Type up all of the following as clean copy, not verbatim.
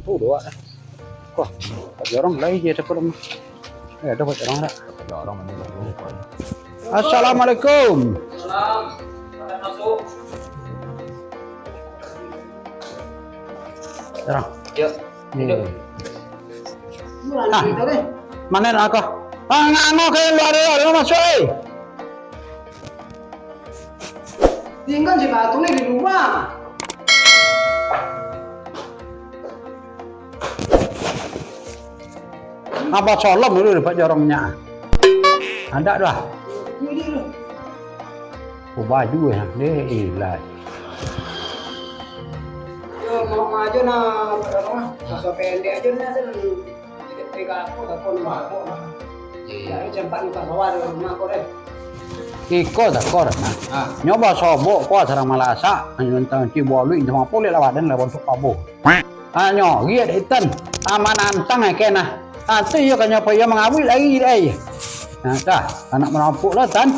tu dua dah. Kok, jorong lagi je tak belum. Ada jorong dah. Jorong ini lupa. Assalamualaikum. Salam. Masuk. Jorong. Yuk. Mana nak kau? Ngano ke luar luar masuk Tinggal si batu nih di rumah. Apa solom dulu dapat jorongnya? Ada dah. Ini loh. Oh baju ya, dia ilah. Yo mau aja nah, rumah. Masa pendek aja nih ada tidak tega aku tak pun aku. Jadi cepat lupa bawa di rumah kau deh. Iko dah kor nah. Nyoba sobok kau sarang malasa, nyontang cibolu itu mampu lewat dan lewat untuk kabu. Nyo, dia itan aman antang kena. Nanti yo kanya apa yo mengawil lagi deh. Nah, dah anak menampuk lah tan.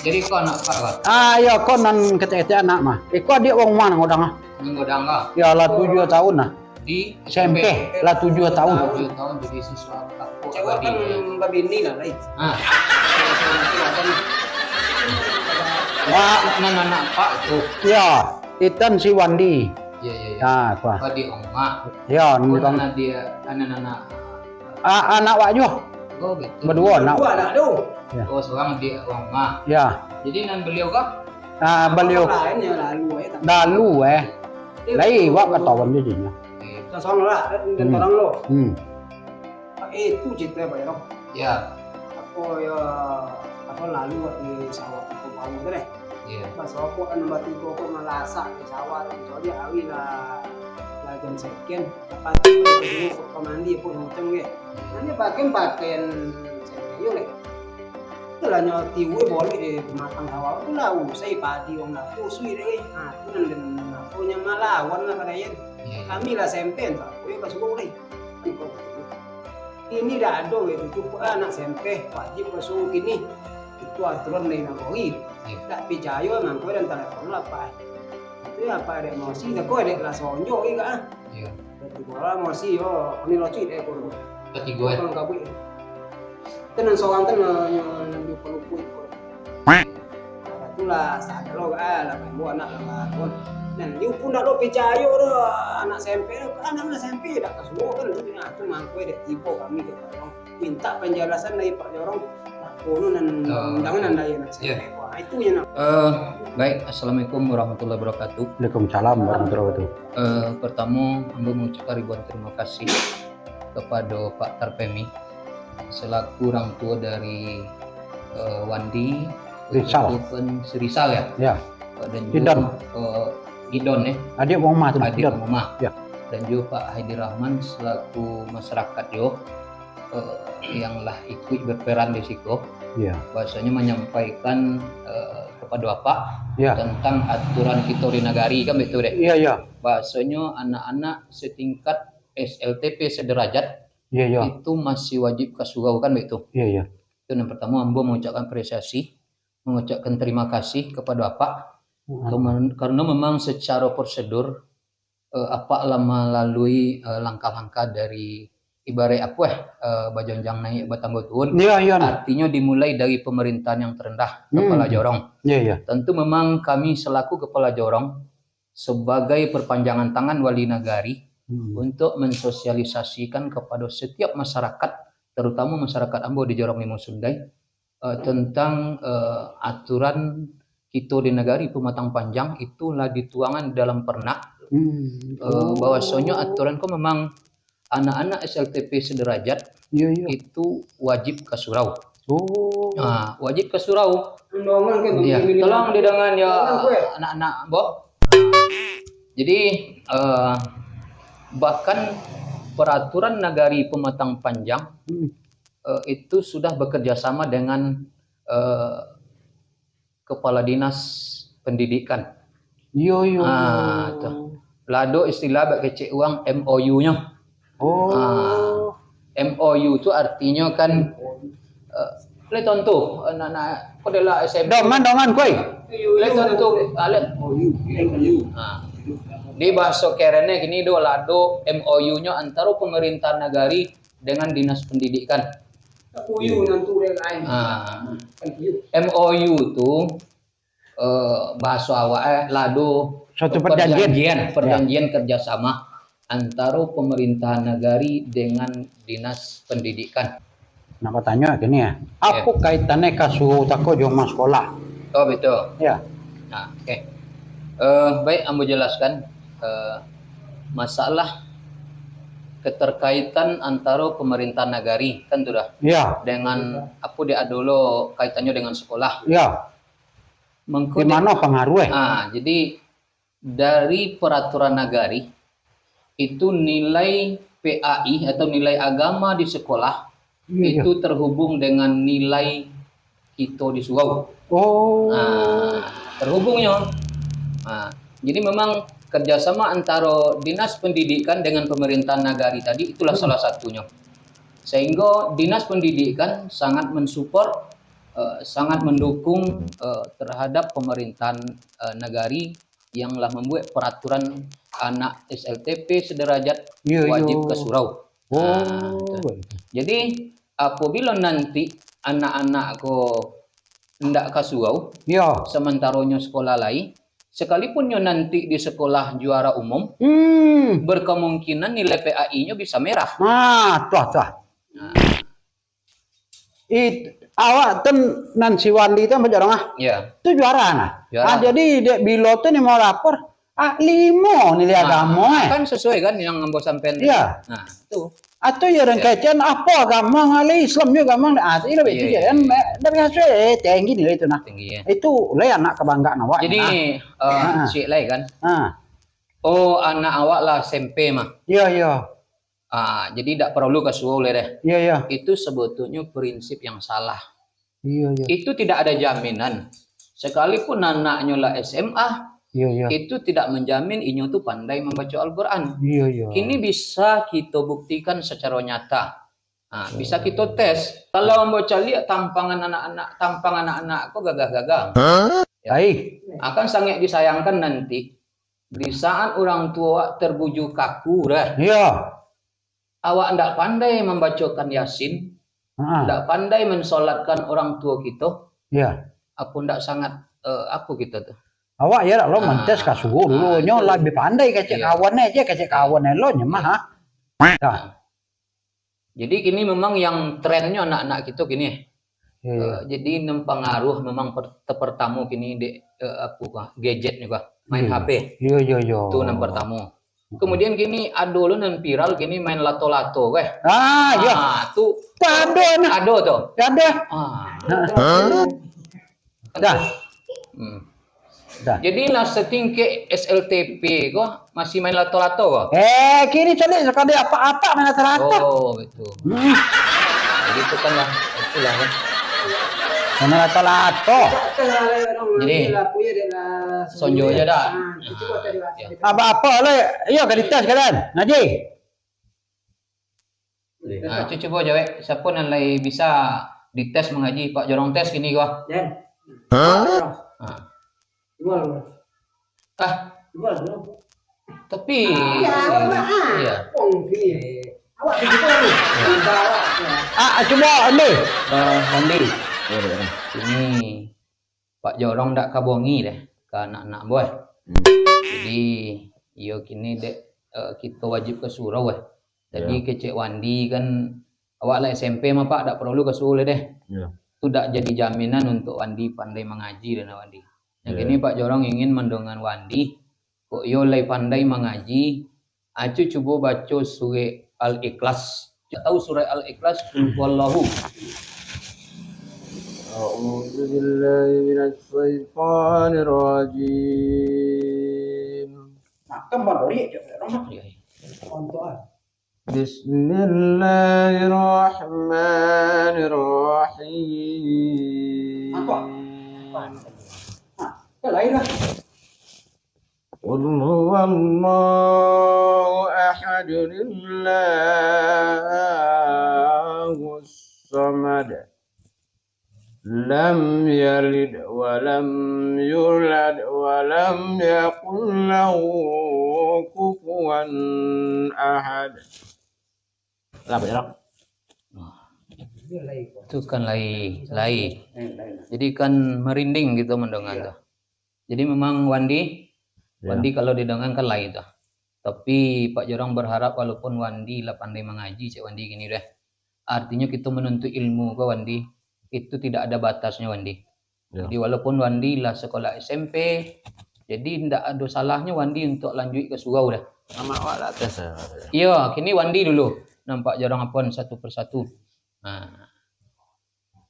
Jadi kau anak pak? Yo kau nan kete anak mah. Iko dia wong mana ngodang ah? Ngodang lah. Ya lah 7 tahun nah. Di SMP lah 7 tahun. 7 tahun jadi siswa kampung. Cewek kan babini lah lain. Wah, anak pak tuh. ya, Itan si Wandi. Iya. Ah, apa? Di oma. Ya, Anak dia anak-anak. anak wakju. Oh gitu. Berdua anak. Dua anak tuh. Ya. Oh seorang di oma. Ya. Jadi nan beliau kah? Beliau Lain ya lalu ya. dalu Lai wak katawan dia jinya. Sosong lah dan orang lo. Itu cerita apa ya lo? Ya. Aku ya aku lalu di sawah aku bangun deh. Iya. Pas aku kan batu koko malasa di sawah soalnya awi lah jam sekian apa itu komandi pun ngoceng ge. Nanti pakaian saya le. Itu lah nyoti gue boleh di matang sawah itu lah usai padi wong lah usui deh. Nah, itu dan punya malawan lah kadayan. Kami lah sempen tak. Gue pas gue ini dah ada itu cukup anak SMP wajib masuk ini itu aturan lain aku tak percaya memang kau dan telepon lah pak itu apa ada emosi tak kau ada lah sonjo kan Iya. jadi kalau emosi yo ini lo cuit kau Ketiga kalau kabut tenan soal tenan yang pelupui itulah sadar lo lah kamu anak lah kau dan dia pun tak lo percaya lo anak SMP anak SMP tak kesuruh kan itu mangkui dek tipe kami ke orang minta penjelasan dari Pak Jorong kono nan undangan anda ya SMP itu ya nak. Baik, assalamualaikum warahmatullahi wabarakatuh. Waalaikumsalam warahmatullahi wabarakatuh. Pertama, hamba mengucapkan ribuan terima kasih kepada Pak Tarpemi selaku orang tua dari Wandi Rizal. Rizal ya. Ya. Dan Gidon. Gidon ya. Adik wong mah Adik Mama. Ya. Dan juga Pak Haidir Rahman selaku masyarakat yo yang lah ikut berperan di situ. Ya. Bahasanya menyampaikan kepada Bapak Ya. tentang aturan kita di nagari kan betul deh. Iya, iya. Bahasanya anak-anak setingkat SLTP sederajat itu masih wajib ke surau kan betul. Iya, iya. Itu yang pertama, hamba mengucapkan apresiasi, mengucapkan terima kasih kepada Bapak karena memang secara prosedur Bapak melalui langkah-langkah dari ibarat apa bajonjang naik batang turun. Iya, iya. Artinya dimulai dari pemerintahan yang terendah kepala jorong. Iya, iya. Tentu memang kami selaku kepala jorong sebagai perpanjangan tangan wali nagari untuk mensosialisasikan kepada setiap masyarakat, terutama masyarakat Ambo di Jorong Limau Sundai tentang aturan kita di nagari Pematang Panjang itulah dituangkan dalam pernak bahwasanya aturan kok memang anak-anak SLTP sederajat itu wajib ke surau. Nah, wajib ke surau. Iya, tolong didengar ya anak-anak, Bob. Jadi bahkan peraturan nagari Pematang Panjang itu sudah bekerja sama dengan Kepala Dinas Pendidikan. Iya. Lado istilah kecek uang MOU-nya. MOU itu artinya kan contoh anak-anak adalah SMP. Dongan koi. Contoh alat. Di bahasa kerene gini do lado MOU-nya antara pemerintah negari dengan dinas pendidikan. Uyu nantu lain. MOU tuh bahasa awak lado Suatu perjanjian. perjanjian kerjasama antara pemerintah negari dengan dinas pendidikan. Nak bertanya gini ya, apa kaitannya kasuhu tako joma sekolah? Oh betul. Ya. Nah, oke. Baik, ambo jelaskan masalah keterkaitan antara pemerintah negari kan sudah Ya. dengan apa dia dulu kaitannya dengan sekolah. Ya. Di mana pengaruhnya? Jadi dari peraturan negari itu nilai PAI atau nilai agama di sekolah itu terhubung dengan nilai kita di surau. Oh. Terhubungnya. Jadi memang kerjasama antara dinas pendidikan dengan pemerintah negari tadi itulah salah satunya. Sehingga dinas pendidikan sangat mensupport, sangat mendukung terhadap pemerintahan negari yang telah membuat peraturan anak SLTP sederajat wajib ke surau. Jadi apabila nanti anak-anakku hendak ke surau, sementaranya sekolah lain, sekalipun nanti di sekolah juara umum, berkemungkinan nilai PAI-nya bisa merah. Awak ten Nancy Wandi itu macam orang itu juara nah. Jadi dek bilo tu ni mau lapor, 5 nilai agama kan sesuai kan yang ambo sampean. Iya. Nah, itu. Atau ya orang kecen apa agama ngali Islam juga agama itu lebih tinggi kan dari hasil tinggi nilai itu nah. Tinggi ya. Itu lah anak kebanggaan awak. Jadi si lain kan. Oh, anak awak lah SMP mah. Iya. Jadi tidak perlu ke surau deh. Iya. Itu sebetulnya prinsip yang salah. Iya. Itu tidak ada jaminan. Sekalipun anaknya lah SMA, itu tidak menjamin inyo tuh pandai membaca Al-Quran. Iya. Ini bisa kita buktikan secara nyata. Bisa kita tes. Kalau membaca lihat tampangan anak-anak kok gagah-gagah. Akan sangat disayangkan nanti di saat orang tua terbujuk kaku awak tidak pandai membacakan Yasin, tidak pandai mensolatkan orang tua kita. Apa tidak sangat aku kita tuh. Awak ya lo mentes kasuhu dulu nyo lebih pandai kecek kawannya aja kecek kawannya lo nyemah. Jadi kini memang yang trennya anak-anak kita gini. Jadi mempengaruh memang pertama kini di gadget juga main HP. Iya. Itu nomor pertama. Kemudian kini adolo nan viral kini main lato-lato tuh ado tuh. Jadi lah setingke SLTP kok masih main lato-lato kok. Kini cari sekali apa-apa main lato-lato. Oh, betul. Jadi itu kan lah, itulah kan. Main lato-lato. Jadi sonjo aja dah. Apa-apa le, iya ke dites kalian. Ngaji. Cucu coba jawab, siapa yang lagi bisa dites mengaji Pak Jorong tes gini gua. Tapi coba Andi. Andi. Ini Pak Jorong ndak kabongi deh ke anak-anak boy. Jadi kini dek kita wajib ke surau Jadi kecek Wandi kan awak lah SMP mah Pak ndak perlu ke surau deh. Itu ndak jadi jaminan untuk Wandi pandai mengaji dan Wandi. Yang ini Pak Jorong ingin mendongan Wandi kok lai pandai mengaji. Acu coba baca surah Al-Ikhlas. Tahu surah Al-Ikhlas wallahu. أعوذ بالله من الشيطان الرجيم بسم الله الرحمن الرحيم قل هو الله أحد الله الصمد لم يلد ولم يولد ولم يكن له كفوا أحد. Apa ya? Itu kan lai. Jadi kan merinding gitu mendengar tuh. Jadi memang Wandi kalau didengar kan lai tuh. Tapi Pak Jorong berharap walaupun Wandi lah pandai mengaji, Cik Wandi gini deh. Artinya kita menuntut ilmu ke Wandi, itu tidak ada batasnya Wandi. Jadi walaupun Wandi lah sekolah SMP, jadi tidak ada salahnya Wandi untuk lanjut ke surau dah. Sama awak atas. Iya, kini Wandi dulu. Nampak Jorong apun satu persatu. Nah,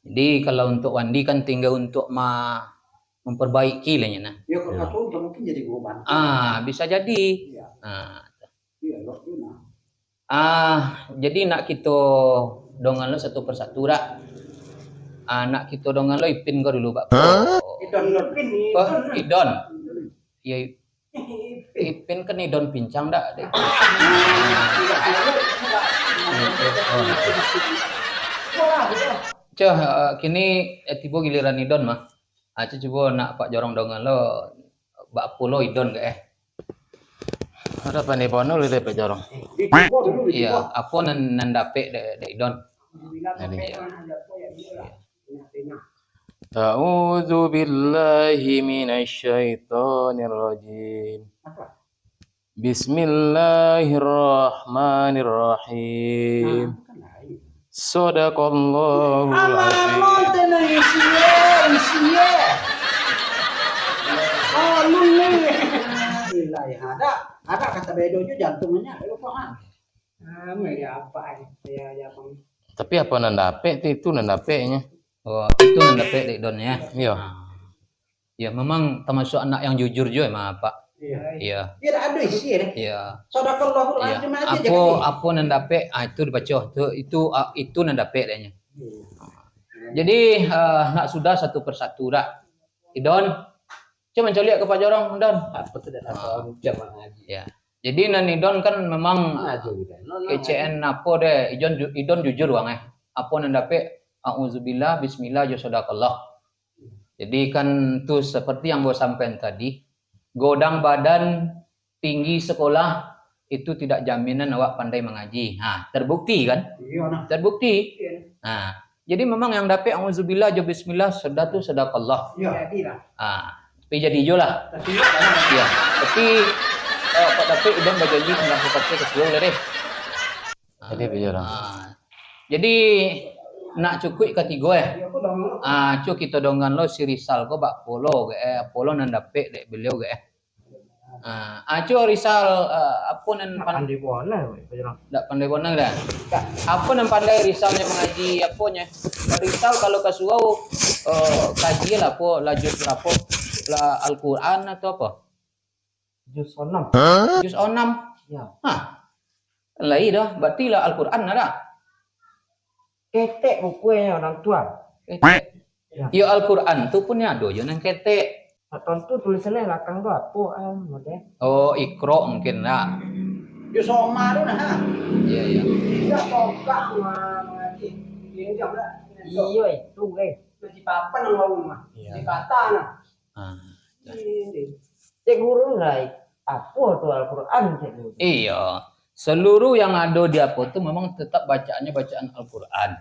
jadi kalau untuk Wandi kan tinggal untuk memperbaiki lah nah. Ya kalau aku mungkin jadi guru bantu. Bisa jadi. Iya. Nah. Iya, Jadi nak kita dongan lo satu persatu rak. Nak kita dongan lo Ipin kau dulu Pak. Idon. Ya Ipin kan Idon pincang dak. Kini tiba giliran Idon mah. Coba nak Pak Jorong dongan lo Mbak Pulo Idon ke Ada apa nih Pono lu Pak Jorong? Iya, apa nandape de Idon. A'udzu billahi minasy syaithanir rajim. Bismillahirrahmanirrahim. Shadaqallahul azim. Ada kata bedonya jantungnya, lu paham? Tapi apa nandape itu nandape-nya? Oh, itu nandape de Idon ya. Iya. Ya memang termasuk anak yang jujur juga emang Pak. Iya. Tidak ada isi ya. Iya. Sadaqallahul Iya. azim aja. Apa nandape? Itu dibaca. Itu nandape dehnya. Jadi nak sudah satu persatu dah. Idon, coba lihat ke Pak Jorong, Idon. Apa tidak apa jamaah ngaji. Ya. Jadi nan Idon kan memang ECN apa deh? Idon jujur bang Apa nandape? Auzubillah, Bismillah, Sadaqallah. Jadi kan tuh seperti yang gue sampaikan tadi, godang badan tinggi sekolah itu tidak jaminan awak pandai mengaji. Terbukti kan? Iya, Terbukti. Jadi memang yang dapat auzubillah, Bismillah, Sadaqallah. Iya, tidak. Tapi jadi jolah. Iya. Tapi Pak dapat Idon berjanji tentang seperti kesuruh deh. Jadi Pak Jorong. Jadi nak cukup ketiga cuk kita dongan lo si Rizal ko Bak Polo Polo nandape dek beliau cuk Rizal apa nan pandai bona dak pandai bona dah apa nan pandai Rizalnya mengaji apanya Rizal kalau ke surau kaji lah po lajut berapa lah Al-Qur'an atau apa juz 6 ya lain dah berarti lah Al-Qur'an ada Ketek bukunya orang tua. Ketek. Ya Al-Quran tu pun ada je nang ketek. Atau tu tulisannya belakang tu apa model? Oh, Iqra mungkin lah. Dia soma tu nah. Iya. Dia kokak ngaji. Ini jam dah. Iya itu Di papan nang bau mah. Di kata nah. Cek guru lah apa tu Al-Quran cek guru. Iya. Seluruh yang ada di apa tu memang tetap bacaannya bacaan Al-Quran.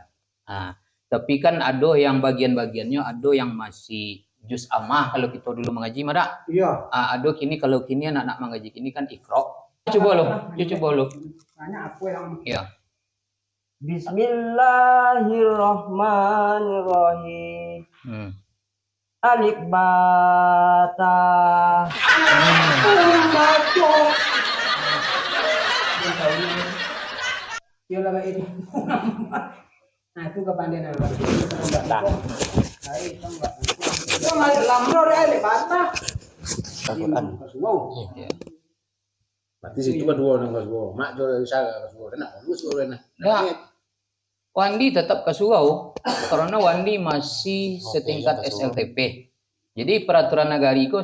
Tapi kan ada yang bagian-bagiannya ada yang masih juz amah kalau kita dulu mengaji mana? Iya. Ada kini kalau kini anak-anak mengaji kini kan Iqra. Coba lo. Tanya apa yang Iya. Bismillahirrahmanirrahim. Alif bata. Dia lah ini. Nah itu kepandian apa? Itu masih lamro deh, lepas Al-Quran. Iya. Berarti situ kedua nih kedua. Mak jual usaha kedua. Nak lulus orang Nah, Wandi tetap ke surau karena Wandi masih setingkat SLTP. Jadi peraturan negari itu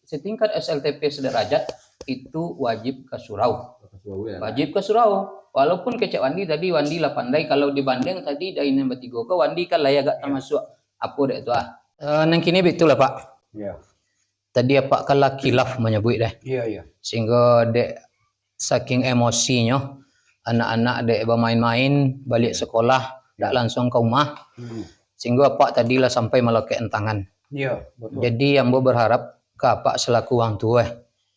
setingkat SLTP sederajat itu wajib ke surau. Wajib ke surau. Walaupun kecek Wandi tadi Wandi lah pandai kalau dibanding tadi dari nomor 3 ke Wandi kan layak agak termasuk Apa dek tu nang kini betul lah Pak. Iya. Tadi Pak kalah kilaf menyebut deh. Iya, iya. Sehingga dek saking emosinya anak-anak dek bermain-main balik sekolah dak langsung ke rumah. Sehingga Pak tadilah sampai melekek tangan. Iya, betul. Jadi yang berharap ke Pak selaku orang tua.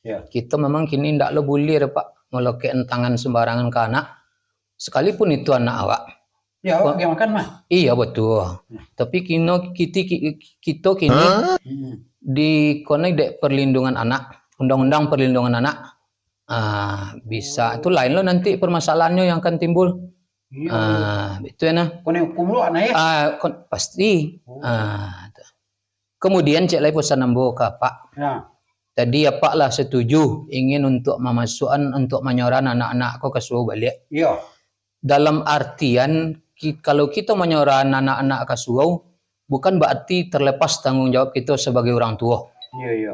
Iya. Kita memang kini ndak lo boleh dah Pak melekek tangan sembarangan ke anak. Sekalipun itu anak awak. Ya, awak yang makan mah. Iya betul. Tapi kita kini di konek dek perlindungan anak, undang-undang perlindungan anak. Bisa itu lain lo nanti permasalahannya yang akan timbul. Iya. Itu ya nah. Kone hukum lu anak ya? Pasti. Kemudian cek lagi pesan nambo ke Pak. Ya. Tadi ya Pak lah setuju ingin untuk memasukkan untuk menyoran anak-anak kau ke suhu balik. Iya. Dalam artian kalau kita menyoran anak-anak ke suhu bukan berarti terlepas tanggung jawab kita sebagai orang tua. Iya, iya.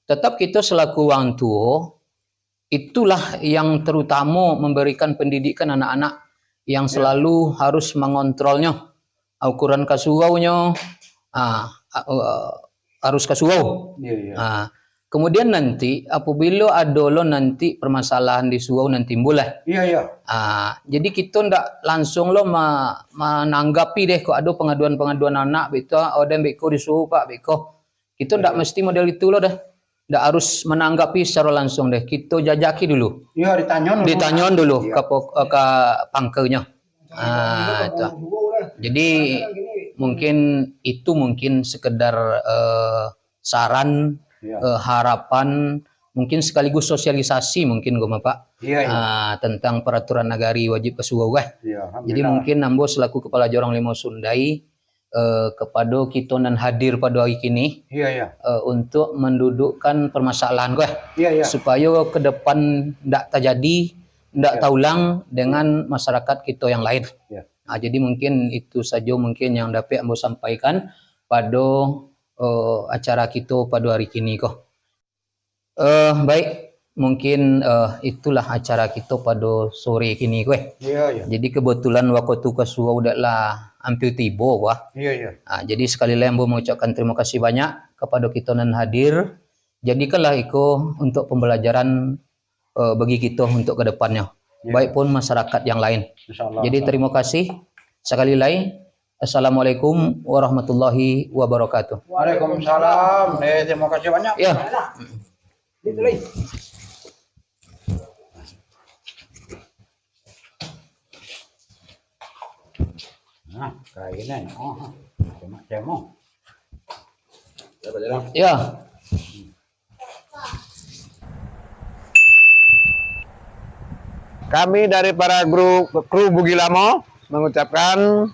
Tetap kita selaku orang tua itulah yang terutama memberikan pendidikan anak-anak yang selalu harus mengontrolnya ukuran kasuaunya harus kasuau. Iya, iya. Kemudian nanti apabila ada lo nanti permasalahan di suau nanti timbul lah. Iya, iya. Jadi kita ndak langsung lo menanggapi deh kok ada pengaduan-pengaduan anak begitu dan beko di suau Pak beko. Kita ndak mesti model itu lo dah. Ndak harus menanggapi secara langsung deh. Kita jajaki dulu. Iya, Ditanyon dulu ke pangkernya. Itu. Jadi mungkin sekedar saran, harapan, mungkin sekaligus sosialisasi mungkin gue Pak. Iya, iya. Tentang peraturan nagari wajib kesuau. Iya, Jadi mungkin nambo selaku kepala Jorong Limau Sundai kepada kita dan hadir pada hari kini. Iya, iya. Untuk mendudukkan permasalahan gue. Iya, iya. Supaya ke depan tidak terjadi, tidak terulang dengan masyarakat kita yang lain. Iya. Jadi mungkin itu saja mungkin yang dapat ambo sampaikan pada acara kita pada hari kini kok. Baik, mungkin itulah acara kita pada sore kini kue. Iya, iya. Jadi kebetulan waktu kesuah udahlah hampir tiba wah. Iya, iya. Jadi sekali lagi ambo mengucapkan terima kasih banyak kepada kita yang hadir. Jadikanlah itu untuk pembelajaran bagi kita untuk kedepannya. Baik pun masyarakat yang lain. Insyaallah. Jadi terima kasih sekali lagi. Assalamualaikum warahmatullahi wabarakatuh. Waalaikumsalam. Terima kasih banyak. Ya. Itu lagi. Nah, kayak ini. Cuma. Ya. Kami dari para kru Bugilamo mengucapkan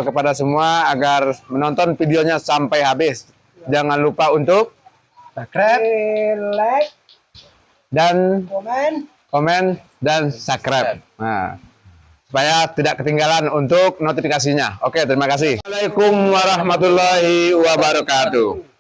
kepada semua agar menonton videonya sampai habis. Jangan lupa untuk subscribe, Like, dan komen. dan subscribe. Nah, supaya tidak ketinggalan untuk notifikasinya. Oke, terima kasih. Assalamualaikum warahmatullahi wabarakatuh.